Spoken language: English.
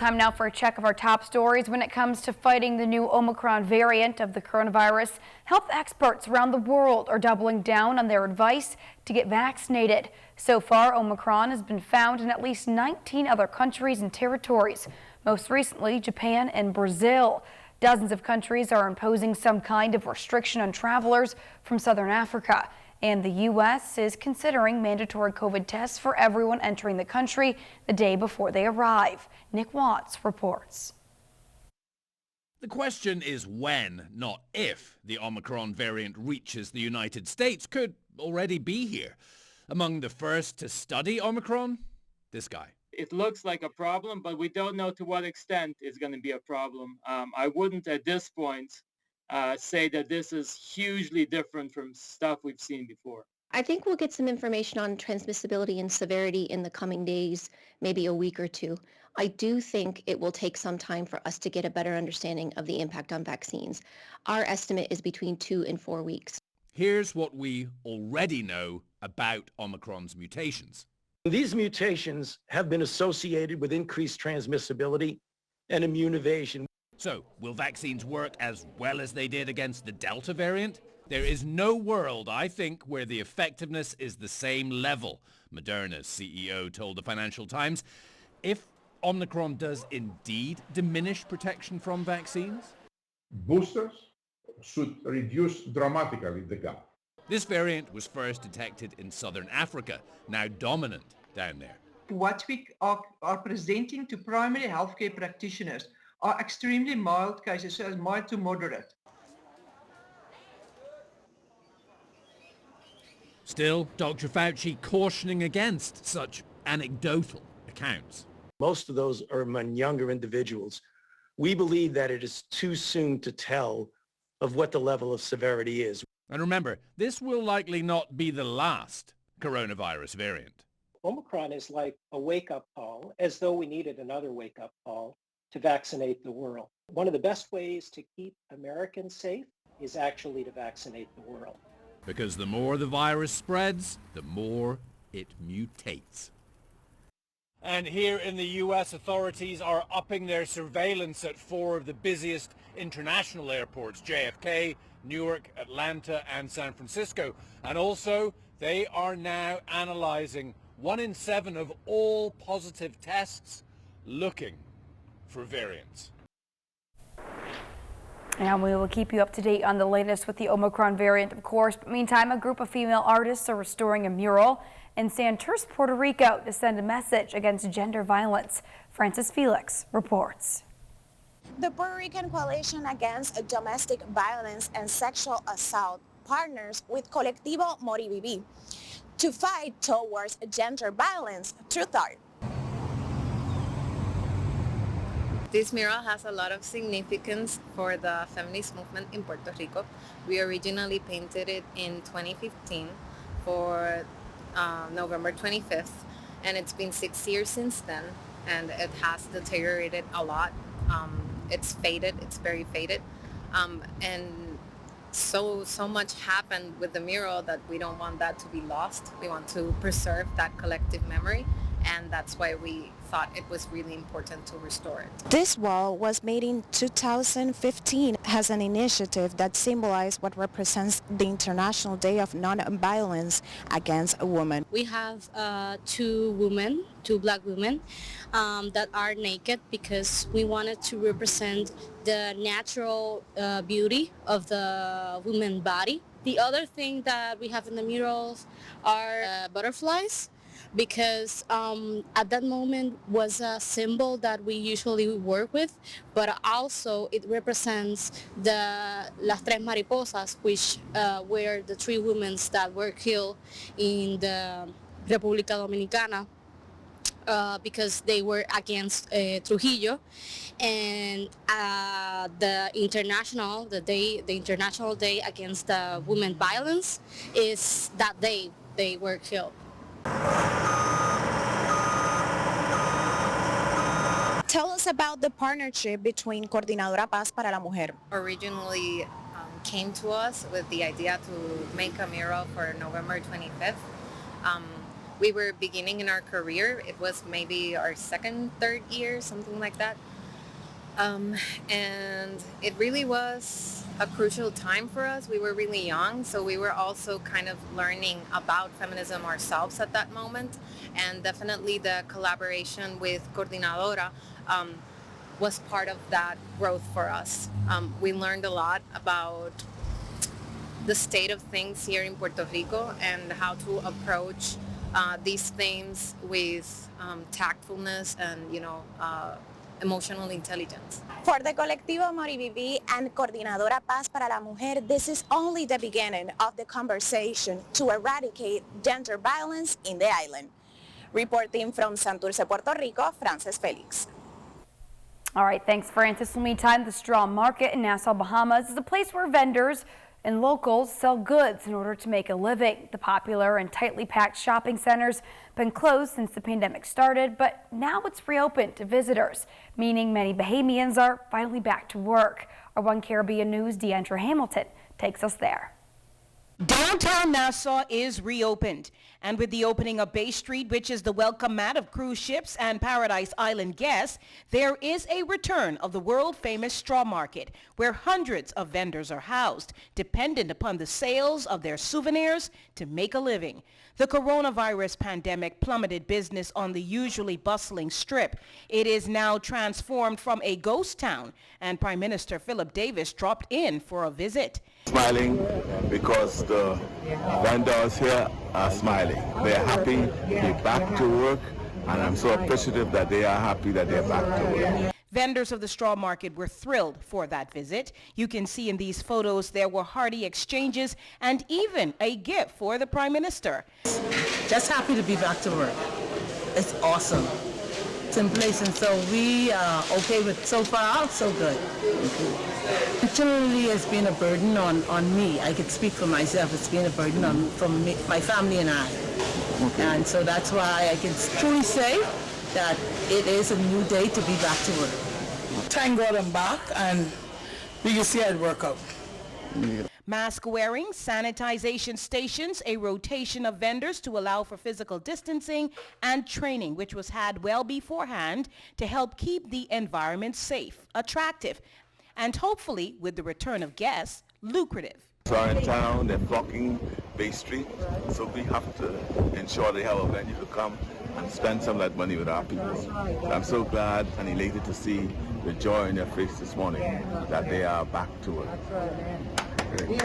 Time now for a check of our top stories when it comes to fighting the new Omicron variant of the coronavirus. Health experts around the world are doubling down on their advice to get vaccinated. So far, Omicron has been found in at least 19 other countries and territories, most recently Japan and Brazil. Dozens of countries are imposing some kind of restriction on travelers from southern Africa. And the U.S. is considering mandatory COVID tests for everyone entering the country the day before they arrive. Nick Watts reports. The question is when, not if, the Omicron variant reaches the United States. Could already be here. Among the first to study Omicron, this guy. It looks like a problem, but we don't know to what extent it's going to be a problem. I wouldn't at this point say that this is hugely different from stuff we've seen before. I think we'll get some information on transmissibility and severity in the coming days, maybe a week or two. I do think it will take some time for us to get a better understanding of the impact on vaccines. Our estimate is between 2 and 4 weeks. Here's what we already know about Omicron's mutations. These mutations have been associated with increased transmissibility and immune evasion. So, will vaccines work as well as they did against the Delta variant? There is no world, I think, where the effectiveness is the same level, Moderna's CEO told the Financial Times. If Omicron does indeed diminish protection from vaccines, boosters should reduce dramatically the gap. This variant was first detected in southern Africa, now dominant down there. What we are presenting to primary healthcare practitioners are extremely mild cases, so mild to moderate. Still, Dr. Fauci cautioning against such anecdotal accounts. Most of those are among younger individuals. We believe that it is too soon to tell of what the level of severity is. And remember, this will likely not be the last coronavirus variant. Omicron is like a wake-up call, as though we needed another wake-up call to vaccinate the world. One of the best ways to keep Americans safe is actually to vaccinate the world. Because the more the virus spreads, the more it mutates. And here in the U.S., authorities are upping their surveillance at 4 of the busiest international airports, JFK, Newark, Atlanta, and San Francisco. And also, they are now analyzing 1 in 7 of all positive tests looking for variants. And we will keep you up to date on the latest with the Omicron variant, of course. But meantime, a group of female artists are restoring a mural in Santurce, Puerto Rico to send a message against gender violence. Francis Felix reports. The Puerto Rican Coalition Against Domestic Violence and Sexual Assault partners with Colectivo Moriviví to fight towards gender violence through art. This mural has a lot of significance for the feminist movement in Puerto Rico. We originally painted it in 2015 for November 25th, and it's been 6 years since then, and it has deteriorated a lot. It's faded, it's very faded, and so much happened with the mural that we don't want that to be lost. We want to preserve that collective memory, and that's why we thought it was really important to restore it. This wall was made in 2015 as an initiative that symbolized what represents the International Day of Non-Violence Against a Woman. We have two black women that are naked because we wanted to represent the natural beauty of the woman body. The other thing that we have in the murals are butterflies, because at that moment was a symbol that we usually work with, but also it represents the Las Tres Mariposas, which were the 3 women that were killed in the República Dominicana because they were against Trujillo. And the International Day Against Women Violence is that day they were killed. Tell us about the partnership between Coordinadora Paz para la Mujer. Originally came to us with the idea to make a mural for November 25th. we were beginning in our career. It was maybe our second, third year, something like that. And it really was a crucial time for us. We were really young, so we were also kind of learning about feminism ourselves at that moment. And definitely the collaboration with Coordinadora was part of that growth for us. We learned a lot about the state of things here in Puerto Rico and how to approach these themes with tactfulness and, emotional intelligence. For the Colectivo Moriviví and Coordinadora Paz para la Mujer, this is only the beginning of the conversation to eradicate gender violence in the island. Reporting from Santurce, Puerto Rico, Frances Felix. All right, thanks, Francis. In the meantime, the Straw Market in Nassau, Bahamas is a place where vendors and locals sell goods in order to make a living. The popular and tightly packed shopping center's been closed since the pandemic started, but now it's reopened to visitors, meaning many Bahamians are finally back to work. Our One Caribbean News' Deandra Hamilton takes us there. Downtown Nassau is reopened, and with the opening of Bay Street, which is the welcome mat of cruise ships and Paradise Island guests, there is a return of the world-famous Straw Market, where hundreds of vendors are housed, dependent upon the sales of their souvenirs to make a living. The coronavirus pandemic plummeted business on the usually bustling strip. It is now transformed from a ghost town, and Prime Minister Philip Davis dropped in for a visit. Smiling because the vendors here are smiling. They're happy to be back to work, and I'm so appreciative that they are happy that they're back to work. Vendors of the Straw Market were thrilled for that visit. You can see in these photos there were hearty exchanges and even a gift for the Prime Minister. Just happy to be back to work. It's awesome. It's in place, and so we are okay with so far, so good. Generally, it's been a burden on me. I could speak for myself. It's been a burden from me, my family and I. And so that's why I can truly say that it is a new day to be back to work. Thank God I'm back, and we can see how it work out. Mask wearing, sanitization stations, a rotation of vendors to allow for physical distancing, and training, which was had well beforehand to help keep the environment safe, attractive, and hopefully, with the return of guests, lucrative. So in town, they're blocking Bay Street, so we have to ensure they have a venue to come and spend some of that money with our people. So I'm so glad and elated to see the joy in their face this morning that they are back to work.